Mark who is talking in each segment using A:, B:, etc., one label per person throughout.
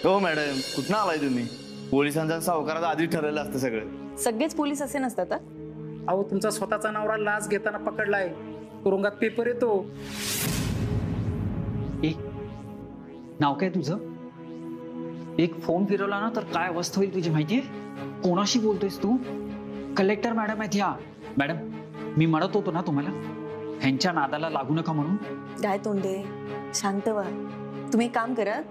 A: हो मॅडम, कुठं आलाय तुम्ही? पोलिसांचा सावकारात आधी ठरलेलं असतं सगळं.
B: सगळेच पोलीस असे नसतात हा?
C: अहो तुमचा स्वतःचा नवरा लाच घेताना पकडलाय, तुरुंगात पेपर येतो.
D: नाव काय तुझं? एक फोन फिरवला ना तर काय अवस्था होईल तुझी माहितीये? कोणाशी बोलतोयस तू? कलेक्टर मॅडम आहेत ह्या. मॅडम, मी म्हणत होतो ना तुम्हाला ह्यांच्या नादाला लागू नका म्हणून.
B: काय तोंडे, शांत व्हा. तुम्ही एक काम करा,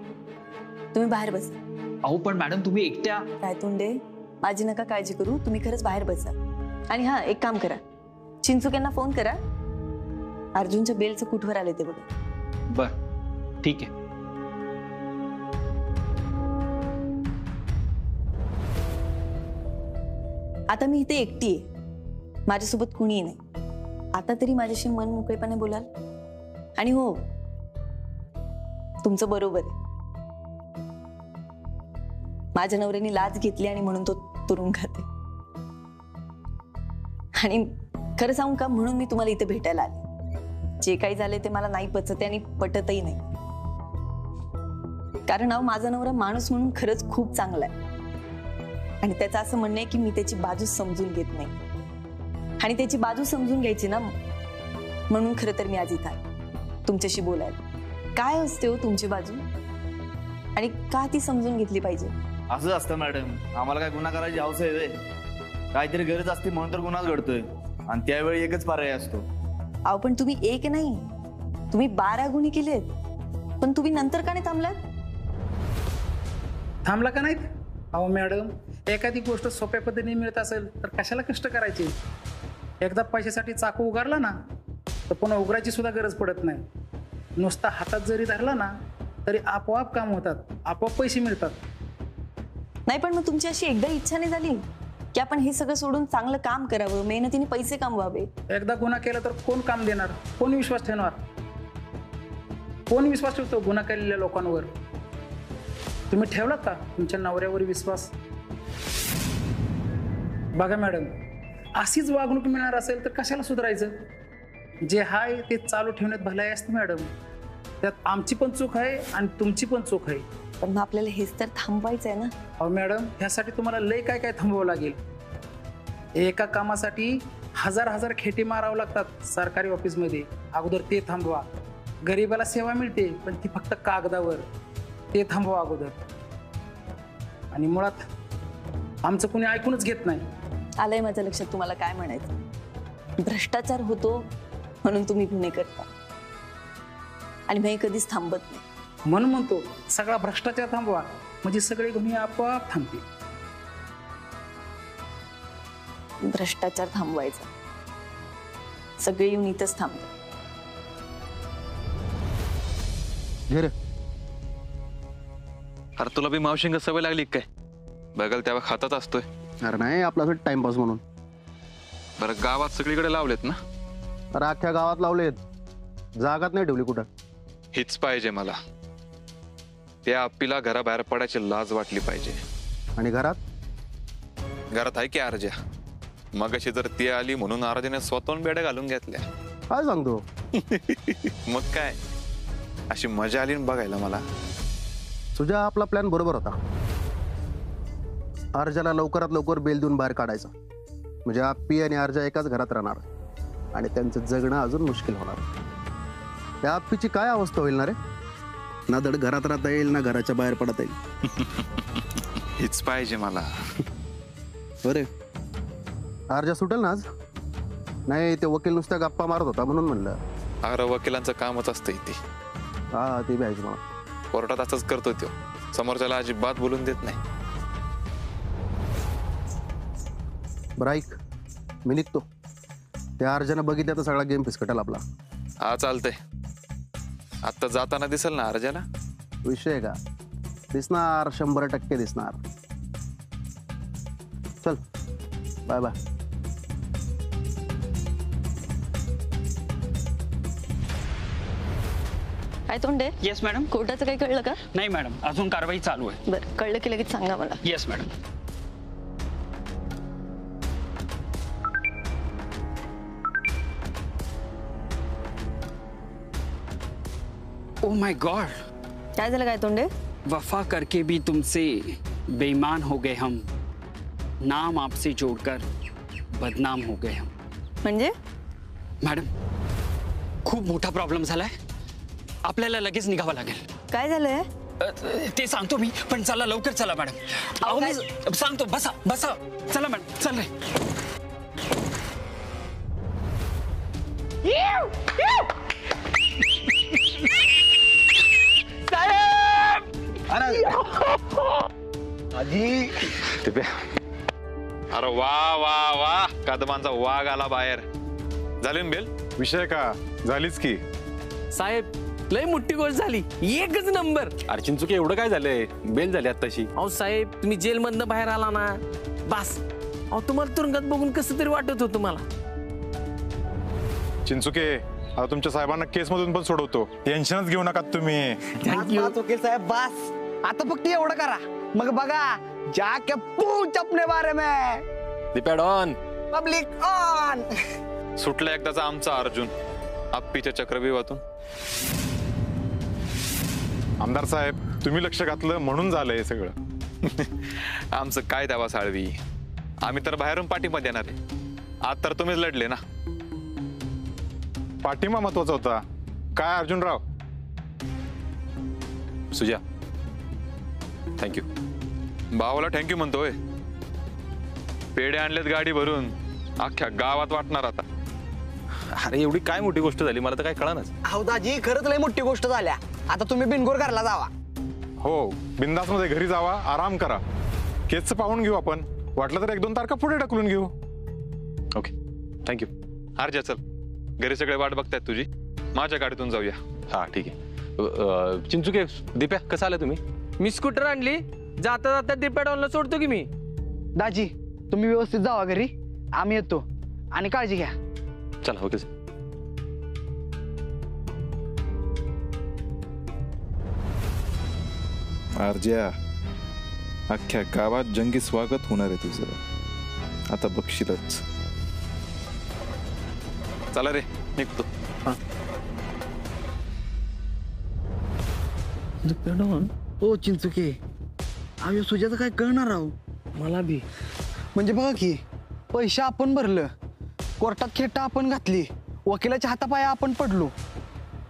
B: तुम्ही बाहेर बसा.
D: अहो पण मॅडम तुम्ही एकट्या.
B: काय तोंडे, माझी नका काळजी करू, तुम्ही खरंच बाहेर बसा. आणि हा एक काम करा, चिंचुक्यांना फोन करा, अर्जुनच्या बेलचं कुठवर आले ते बघा.
D: बर ठीक आहे.
B: आता मी इथे एकटी आहे, माझ्यासोबत कुणीही नाही. आता तरी माझ्याशी मन मोकळेपणे बोलाल. आणि हो, तुमचं बरोबर आहे, माझ्या नवऱ्याने लाच घेतली आणि म्हणून तो तुरुंगात आहे. आणि खरं सांगू का, म्हणून मी तुम्हाला इथे भेटायला आले. जे काही झाले ते मला नाही पचते आणि पटतही नाही. कारण अहो, माझा नवरा माणूस म्हणून खरंच खूप चांगला आहे. आणि त्याचं असं म्हणणं आहे की मी त्याची बाजू समजून घेत नाही. आणि त्याची बाजू समजून घ्यायची ना, म्हणून खरं तर मी आज इथं आहे तुमच्याशी बोलायला. काय असते हो तुमची बाजू, आणि का ती समजून घेतली पाहिजे?
A: असंच असतं मॅडम, आम्हाला काय गुन्हा करायची हौस आहे? काहीतरी गरज असते म्हणून तर गुन्हाच घडतोय, आणि त्यावेळी एकच पर्याय असतो.
B: अहो पण तुम्ही एक नाही, तुम्ही 12 गुन्हे केलेत, पण तुम्ही नंतर का नाही थांबलात?
C: थांबला का नाहीत? अहो मॅडम, एखादी गोष्ट सोप्या पद्धतीने मिळत असेल तर कशाला कष्ट करायचे? एकदा पैशासाठी चाकू उगारला ना तर पुन्हा उघडायची सुद्धा गरज पडत नाही. नुसता हातात जरी धरला ना तरी आपोआप काम होतात, आपोआप पैसे मिळतात.
B: नाही पण मग तुमची अशी एकदा इच्छा नाही झाली की आपण हे सगळं सोडून चांगलं काम करावं, मेहनतीने पैसे कमवावे?
C: एकदा गुन्हा केला तर कोण काम देणार? कोण विश्वास ठेवणार? कोण विश्वास ठेवतो गुन्हा केलेल्या लोकांवर? तुम्ही ठेवलात का तुमच्या नवऱ्यावर विश्वास? बघा मॅडम, अशीच वागणूक मिळणार असेल तर कशाला सुधारायचं? जे हाय ते चालू ठेवण्यात भलाई असते मॅडम. त्यात आमची पण चूक आहे आणि तुमची पण चूक आहे.
B: पण मग आपल्याला हेच तर थांबवायचं आहे ना.
C: अहो मॅडम, ह्यासाठी तुम्हाला लय काय काय थांबवावं लागेल. एका कामासाठी हजार खेटे मारावं लागतात सरकारी ऑफिसमध्ये. अगोदर ते थांबवा. गरीबाला सेवा मिळते पण ती फक्त कागदावर, ते थांबवा अगोदर. आणि मुळात आमचं कोणी ऐकूनच घेत नाही.
B: आलंय माझ्या लक्षात तुम्हाला काय म्हणायचं. भ्रष्टाचार होतो म्हणून तुम्ही गुन्हे करता, आणि मी कधीच थांबत नाही.
C: म्हणून म्हणतो सगळा भ्रष्टाचार थांबवा, म्हणजे सगळे गुन्हे आपोआप थांबतील.
B: भ्रष्टाचार थांबवायचा, सगळे येऊन इथंच थांबतात.
E: अरे तुला बी मावशिंग सवय लागली काय? बघल तेव्हा खातात असतोय.
F: अरे नाही, आपला टाइमपास म्हणून.
E: बरं गावात सगळीकडे लावलेत ना?
F: अरे अख्ख्या गावात लावलेत, जागात नाही ठेवली कुठं.
E: हीच पाहिजे मला. त्या आप्पीला घराबाहेर पडायची लाज वाटली पाहिजे.
F: आणि घरात
E: आहे की आरज्या. मग अशी जर ती आली म्हणून आरज्याने स्वतःहून बेड्या घालून घेतल्या.
F: काय सांगतो?
E: मग काय, अशी मजा आली ना बघायला मला.
F: तुझा आपला प्लॅन बरोबर होता. अर्जाला लवकरात लवकर बेल देऊन बाहेर काढायचा, म्हणजे आप्पी आणि अर्जा एकाच घरात राहणार आणि त्यांचं जगणं अजून मुश्किल होणार. त्या आप्पीची काय अवस्था होईल ना रे? ना धड घरात राहता येईल ना घराच्या बाहेर पडता येईल.
E: हीच पाहिजे मला.
F: बरे, अर्जा सुटेल ना आज? नाही, ते वकील नुसत्या गप्पा मारत होता म्हणून म्हणलं.
E: अरे वकिलांचं कामच असतं इथे.
F: हा, ते बी आहेच मला.
E: कोर्टात असंच करतो तो, समोरच्याला अजिबात बोलून देत नाही.
F: बरं ऐक, मी निघतो. त्या अर्जानं बघितलं तर सगळा गेम फिसकटेल आपला.
E: हा चालतंय. आता जाताना दिसेल ना अर्जाला?
F: विषय का? दिसणार, 100% दिसणार. चल, बाय बाय.
B: काय तोंडे?
D: Yes madam.
B: कोर्टाचं काही कळलं का?
D: नाही मॅडम, अजून कारवाई चालू आहे.
B: बरं, कळलं की लगेच सांगा मला.
D: Yes madam. Oh my God.
B: काय झालं काय तोंडे?
D: वफा करके भी तुमसे बेईमान हो गए हम, नाम आपसे जोड़कर बदनाम हो गए हम.
B: म्हणजे
D: मॅडम, खूप मोठा प्रॉब्लेम झालाय, आपल्याला लगेच निघावं लागेल.
B: काय झालंय?
D: ते सांगतो मी, पण चला लवकर चला मॅडम. अहो मी सांगतो, बसा बसा. चला मॅडम, चल रे.
E: अरे वा वा वा, कदमांचा वाघ आला बाहेर. झाली ना बेल?
G: विषय का झालीच की.
H: साहेब लय मोठी गोष्ट झाली, एकच नंबर.
G: अरे चिंचुके, एवढं काय झालंय? बेल झाली आत्ताशी.
H: अहो साहेब, तुम्ही जेल मधनं बाहेर आला ना, बस अहो तुम्हाला तुरुंगात बघून कसं तरी वाटत होतं मला.
G: चिंचुके, आता तुमच्या साहेबांना केस मधून पण सोडवतो, टेन्शनच घेऊ नका तुम्ही.
H: थँक्यू.
I: वकील साहेब बस, आता फक्त एवढं करा, मग बघा जाके पूछ अपने बारे में.
G: Depend on
I: public on.
E: सुटला एकदाचा आमचा अर्जुन आप्पीच्या चक्रव्यूहातून.
G: आमदार साहेब, तुम्ही लक्ष घातलं म्हणून झालंय हे सगळं.
E: आमचं काय दावा साळवी, आम्ही तर बाहेरून पाठिंबा देणार आहे. आज तर तुम्हीच लढले ना.
G: पाठिंबा महत्वाचा होता काय अर्जुनराव?
E: सुजा, थँक्यू. भावाला थँक्यू म्हणतोय. पेढे आणलेत गाडी भरून, अख्ख्या गावात वाटणार आता.
J: अरे एवढी काय मोठी गोष्ट झाली, मला तर काय कळानच.
I: अहो दाजी, खरंच लय मोठी गोष्ट झाल्या. आता तुम्ही बिनगोर घरला जावा.
G: हो, बिंदास मध्ये घरी जावा, आराम करा. केसचं पाहून घेऊ आपण, वाटलं तर 1-2 तारखा पुढे ढकलून घेऊ.
E: Okay, thank you. अर्जा चल, घरी सगळे वाट बघतायत तुझी, माझ्या गाडीतून जाऊया.
J: हा ठीक आहे. चिंचुके, दीप्या कसं आला तुम्ही?
H: मी स्कूटर आणली, जाता जाता डिपेडॉनला सोडतो की मी.
I: दाजी तुम्ही व्यवस्थित जावा घरी, आम्ही येतो, आणि काळजी घ्या.
J: चला ओके.
K: अर्ज्या, अख्ख्या गावात जंगी स्वागत होणार आहे तुझं, आता बघशीलच.
E: चला रे, निघतो.
H: डिपेडॉन
I: ओ चिंचुके, अहो सुजाचं काय कळणार राहू.
H: मला बी.
I: म्हणजे बघा की, पैसे आपण भरलं, कोर्टात खेटा आपण घातली, वकिलाच्या हातापाया आपण पडलो,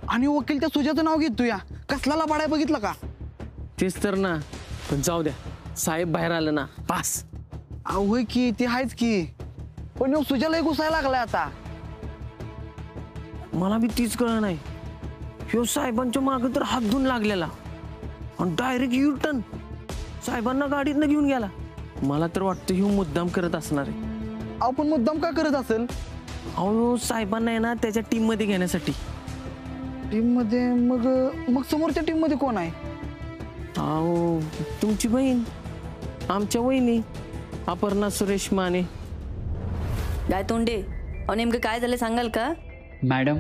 I: आणि वकील त्या सुजाचं नाव घेतो. या कसला लबाड बघितलं का?
H: तेच तर ना. पण जाऊ द्या, साहेब बाहेर आलं ना, पास.
I: अहो होय की, ते आहेच की, पण सुजाला घुसायला लागलाय आता.
H: मला बी तीच कळ नाही. ह्यो साहेबांच्या मागे तर हात धुवून लागलेला, आणि डायरेक्ट युटर्न साहेबांना गाडीतनं घेऊन गेला. मला तर वाटतं ह्यो मुद्दाम करत असणार आहे.
I: अहो पण मुद्दाम काय करत असेल?
H: अहो साहेबांना आहे ना त्याच्या टीम मध्ये घेण्यासाठी.
I: टीम मध्ये? मग समोरच्या टीम मध्ये कोण आहे?
H: अहो तुमची बहीण, आमच्या वहिनी अपर्णा सुरेश माने.
B: काय तोंडे, अहो नेमकं काय झालं सांगाल का?
D: मॅडम,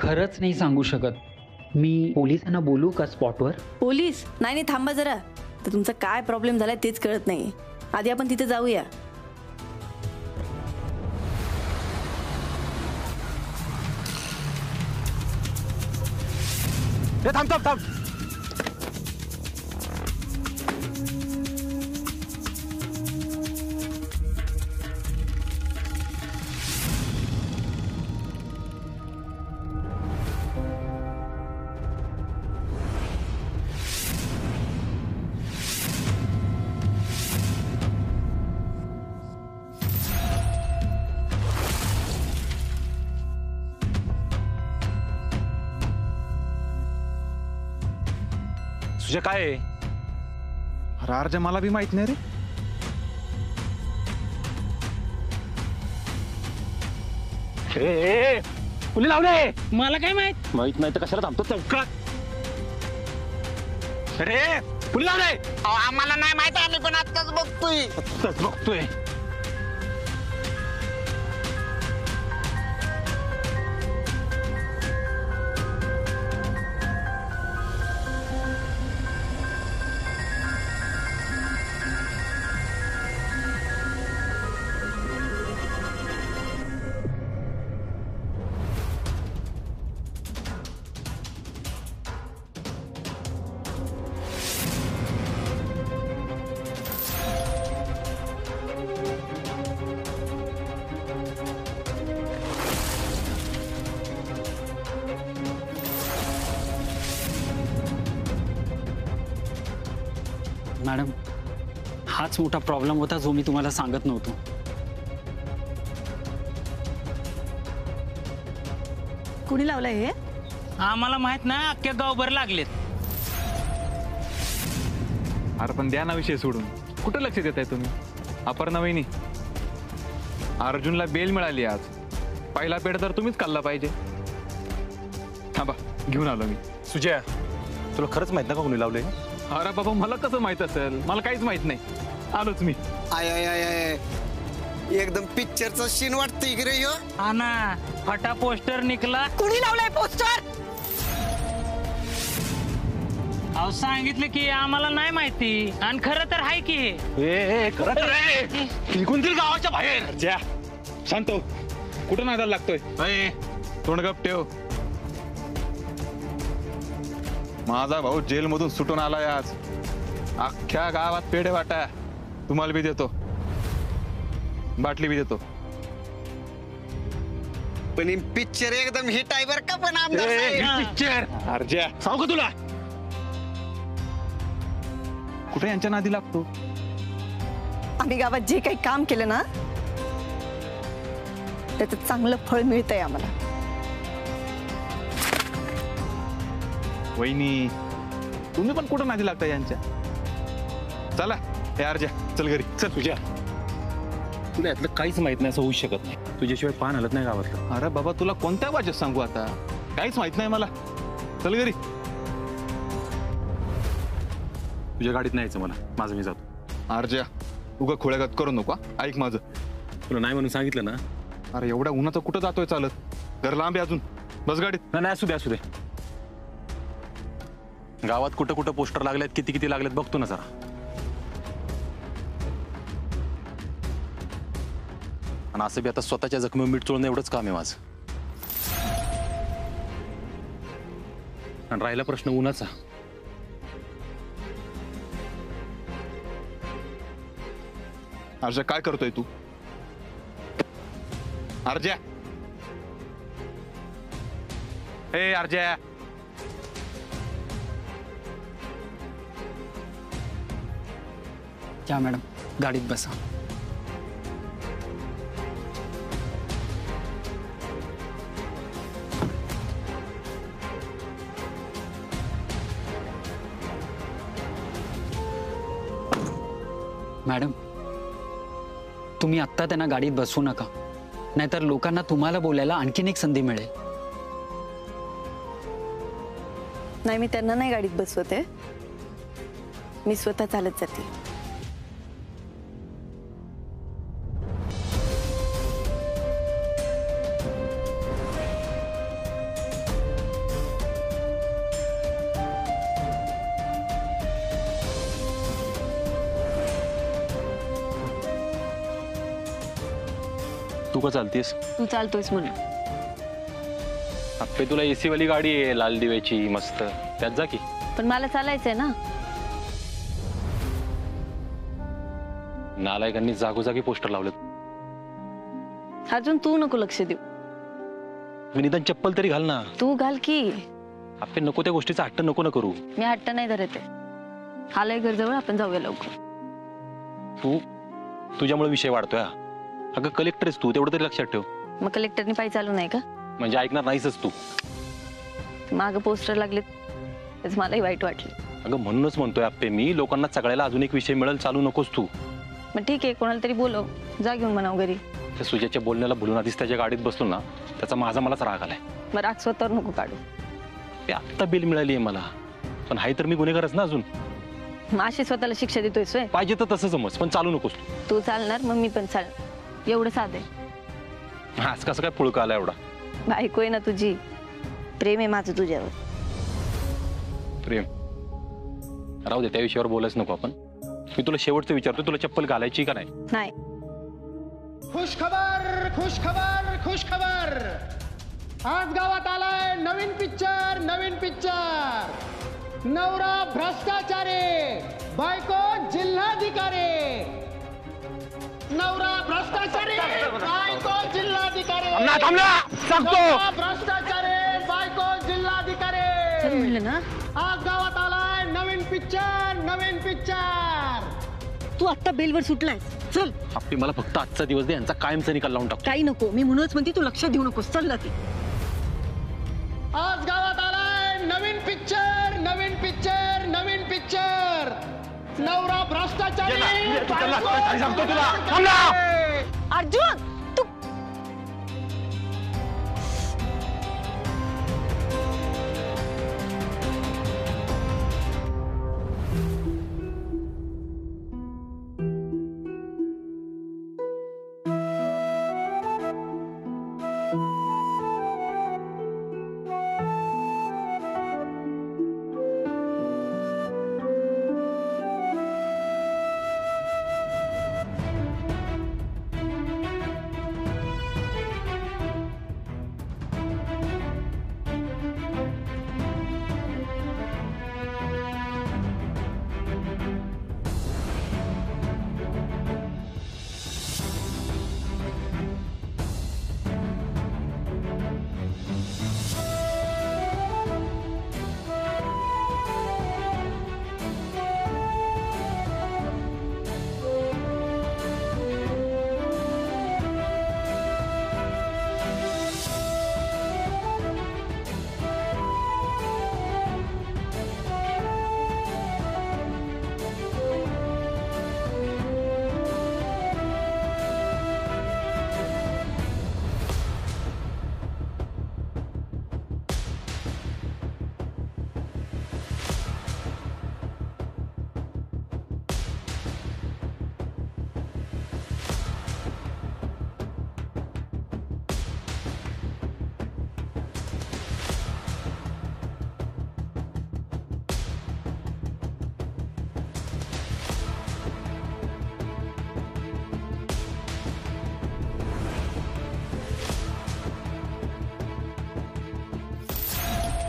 D: खरंच नाही सांगू शकत. मी पोलिसांना बोलू का स्पॉटवर?
B: पोलीस? नाही नाही, थांबा जरा. तर तुमचा काय प्रॉब्लेम झालाय तेच कळत नाही. आधी आपण तिथे जाऊया.
J: थांब थांब थांब. तुझ्या काय आहे?
G: अरे अर्जा, मला बी माहित नाही रे.
J: कुणी लावले?
H: मला काय माहित.
J: माहित नाही तर कशाला थांबतो चौकात? अरे कुणी लावले?
I: आम्हाला नाही माहित, आम्ही पण आत्ताच बघतोय.
J: आत्ताच बघतोय.
D: मॅडम हाच मोठा प्रॉब्लेम होता जो मी तुम्हाला सांगत नव्हतो.
B: कुणी लावलंय हे?
L: आम्हाला माहित नाही, अख्ख्या गावभर लागलेत.
E: अरे पण द्या ना विषय सोडून, कुठं लक्ष देत आहे तुम्ही? अपर्णा वहिनी, अर्जुनला बेल मिळाली आज. पहिला पेड तर तुम्हीच खाल्ला पाहिजे. थांबा घेऊन आलो मी.
J: सुजय, तुला खरंच माहित ना का कोणी लावले?
E: अरे बाबा मला कसं माहित असेल, मला काहीच माहित नाही. आलोच मी.
M: आय आय आय आय एकदम पिक्चरचा सीन वाटतंय की रे ह्यो.
L: हा ना, फटा पोस्टर निकला.
B: कुणी लावलाय पोस्टर?
L: अहो सांगितलं की आम्हाला नाही माहिती, आणि खरं तर हाय की.
J: निघून दिल गावाच्या बाहेर.
E: ज्या शांत हो. कुठं नादाला लागतोय? तोंड गप ठेव. माझा भाऊ जेल मधून सुटून आलाय आज. अख्ख्या गावात पेढे वाटा. तुम्हाला बी देतो, बाटली बी देतो.
M: पण पिक्चर एकदम हिट आहे बर का. पण आमदार साहेब,
E: पिक्चर अर्ज्या सांगू तुला. कुठे यांच्या नादी लागतो?
B: आम्ही गावात जे काही काम केलं ना त्याचं चांगलं फळ मिळतंय आम्हाला.
E: वहिनी तुम्ही पण कुठं नादी लागता यांच्या? चला हे अर्ज्या चल घरी चल.
J: तुझ्या तुला यातलं काहीच माहित नाही असं होऊ शकत नाही. तुझ्याशिवाय पान हलत नाही गावातलं.
E: अरे बाबा तुला कोणत्या वाजेत सांगू आता? काहीच माहित नाही मला. चल घरी.
J: तुझ्या गाडीत नाही यायचं मला. माझं मी जातो.
E: अर्ज्या उगा खोळ्यागत करू नको. ऐक माझं.
J: तुला नाही म्हणून सांगितलं ना.
E: अरे एवढ्या उन्हाचं कुठं जातोय चालत? घर लांब आहे अजून. बस गाडीत.
J: नाही असू दे असू दे. गावात कुठं कुठं पोस्टर लागलेत, किती किती लागलेत बघतो ना जरा. आणि असं बी आता स्वतःच्या जखमी मीठ चोळणं एवढंच काम आहे माझं. आणि राहिला प्रश्न उन्हाचा.
E: अर्ज्या काय करतोय तू? अर्ज्या, ए अर्ज्या.
D: या मॅडम गाडीत बसा. मॅडम तुम्ही आत्ता त्यांना गाडीत बसवू नका, नाहीतर लोकांना तुम्हाला बोलायला आणखीन एक संधी मिळेल.
B: नाही, मी त्यांना नाही गाडीत बसवते. मी स्वतः चालत जाते.
J: तू का चालतीस?
B: तू चालतोयस म्हणून.
J: आपे तुला एसी वाली गाडी आहे लाल दिव्याची मस्त, त्यात जा की.
B: पण मला चालायचंय ना.
J: नालायकांनी जागोजागी पोस्टर लावलेत.
B: अजून तू नको लक्ष देऊ.
J: निदान चप्पल तरी घाल ना.
B: तू घाल की.
J: आपे नको त्या गोष्टीचा हट्ट नको ना करू.
B: मी हट्ट नाही धरत आहे. आलंय घर जवळ, आपण जाऊया लवकर.
J: तू तुझ्यामुळे विषय वाढतोय. अगं कलेक्टर आहेस तू, तेवढं तरी लक्षात ठेव.
B: मग कलेक्टरनी पायी चालू नाही का?
J: म्हणजे ऐकणार नाहीसच तू.
B: माग पोस्टर लागलेत त्याच मलाही वाईट वाटलं.
J: अगं म्हणूनच म्हणतोय आपे मी, लोकांना सगळ्याला अजून एक विषय मिळेल चालू नकोस तू.
B: मग ठीक आहे, कोणाला तरी बोलव, जा घेऊन म्हणाव घरी.
J: त्या सुजाच्या बोलण्याला भुलून आधीच त्याच्या गाडीत बसलो ना, त्याचा मलाच राग आलाय.
B: मग राग स्वतःवर नको काढू.
J: ते आत्ता बिल मिळाली आहे मला, पण हाय तर मी गुन्हेगारच ना अजून.
B: मग अशी स्वतःला शिक्षा देतोय सोय?
J: पाहिजे तर तसं समज, पण चालू नकोस
B: तू चालणार मग मी पण चालणार. एवढं साधे.
J: आज कसं काय पुळका आला एवढा?
B: बायको आहे ना तुझी, प्रेम आहे माझं तुझ्यावर.
J: प्रेम राहू दे, त्या विषयावर बोलायच नको आपण. मी तुला शेवटचं विचारतो, तुला चप्पल घालायची का नाही?
B: नाही.
N: खुश खबर, खुश खबर, खुश खबर. आज गावात आलाय नवीन पिक्चर. नवीन पिक्चर. नवरा भ्रष्टाचारी, बायको जिल्हाधिकारी. नवरा भ्रष्टाचारी, बायको जिल्हाधिकारी. नवरा भ्रष्टाचारी, बायको जिल्हाधिकारी.
B: म्हणलं ना,
N: आज गावात आलाय नवीन पिक्चर. नवीन पिक्चर.
B: तू आता बेलवर सुटलाय. चल.
J: आपली मला फक्त आजचा दिवस दे, यांचा कायमचा निकाल लावून टाकतो.
B: काही नको, मी म्हणूनच म्हणते तू लक्षात देऊ नकोस. चल ना ती.
N: आज गावात आलाय नवीन पिक्चर, नवीन पिक्चर, नवीन पिक्चर. नवरा भ्रष्टाचारी.
B: अर्जुन तू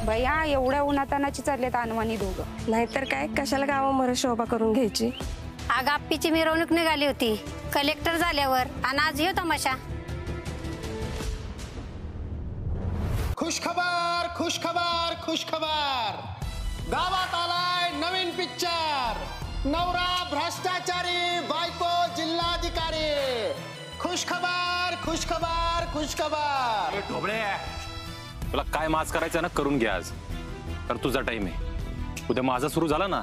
O: भैया एवढ्या उन्हातानाची चाललेत अनवाणी दोघं.
P: नाहीतर काय, कशाला गावामध्ये शोभा करून घ्यायची.
O: आग आप्पीची मिरवणूक निघाली होती कलेक्टर झाल्यावर, आणि आज येऊ तमाशा.
N: खुशखबर, खुशखबर, खुशखबर. गावात आलाय नवीन पिक्चर. नवरा भ्रष्टाचारी, बायको जिल्हाधिकारी. खुशखबर, खुशखबर, खुशखबर.
J: तुला काय माज करायचं ना करून घ्या आज, तर तुझा टाइम आहे. उद्या माझा सुरू झाला ना,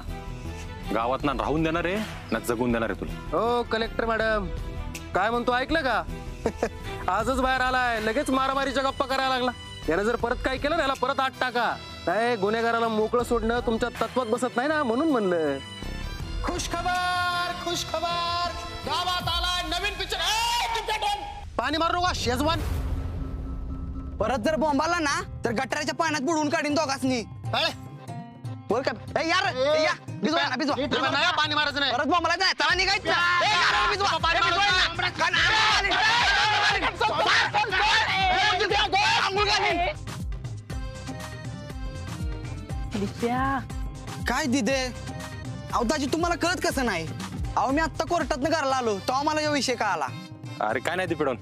J: गावात ना राहून देणार आहे ना जगून देणार आहे तुला.
H: हो कलेक्टर मॅडम, काय म्हणतो ऐकलं का? आजच बाहेर आलाय, लगेच मारामारीच्या गप्पा करायला लागला. याने जर परत काय केलं ना, याला परत आत टाका. काय गुन्हेगाराला मोकळं सोडणं तुमच्या तत्वात बसत नाही ना, म्हणून म्हणलं.
N: खुशखबर, खुशखबर. गावात आलाय नवीन पिक्चर.
I: पाणी मारू नका शेजवान. परत जर बॉम्ब आला ना तर गटाराच्या पाण्यात बुडवून काढीन दोघांनी. बोल का यार, या भिजवा ना, भिजवा.
H: पाणी मारायचं नाही.
I: परत बॉम्ब आला नाही, चला निघायचं. भिजवा पाणी काय दिदे. अहो दाजी तुम्हाला कळत कसं नाही? अहो मी आत्ता कोर्टातनं घरला आलो तेव्हा मला या विषय का आला.
J: अरे काय नाही दिपडून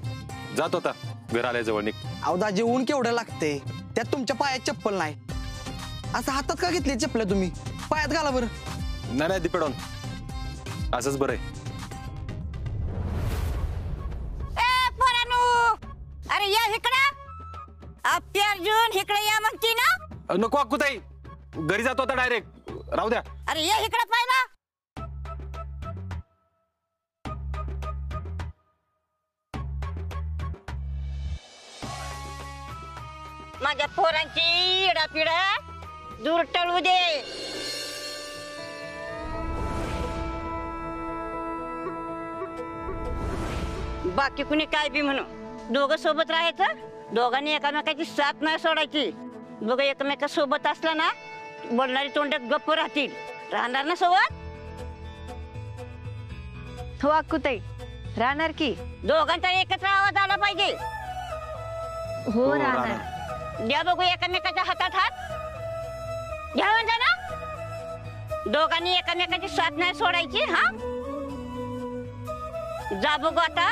J: जात होता, घर आल्या जवळ निघ.
I: अहो दाजी ऊन केवढं लागते, त्यात तुमच्या पायात चप्पल नाही. असं हातात का घेतली चप्पल तुम्ही? पायात घाला बरं.
J: नाही नाही दिपडून असंच बरं आहे.
O: अरे या इकडं. आप्पी अर्जुन इकडे या म्हणती ना.
J: नको अक्कूताई, घरी जातो आता डायरेक्ट, राहू द्या.
O: अरे या इकडे पाहिला. माझ्या पोरांची इडापिडा दूर टळू दे. बाकी कुणी काय बी म्हणू, दोघं सोबत राहायचं. दोघांनी एकामेकाची साथ नाही सोडायची. दोघं एकमेका सोबत असला ना, बोलणारी तोंडात गप्प राहतील. राहणार ना सोबत?
P: हो अक्कूताई, राहणार की.
O: दोघांचा एकत्र आवाज आला पाहिजे.
P: हो राहणार.
O: द्या बघू एकामेकाच्या हातात हात. घ्या म्हणता ना. दोघांनी एकामेकाची साथ नाही सोडायची. हा जा बघू आता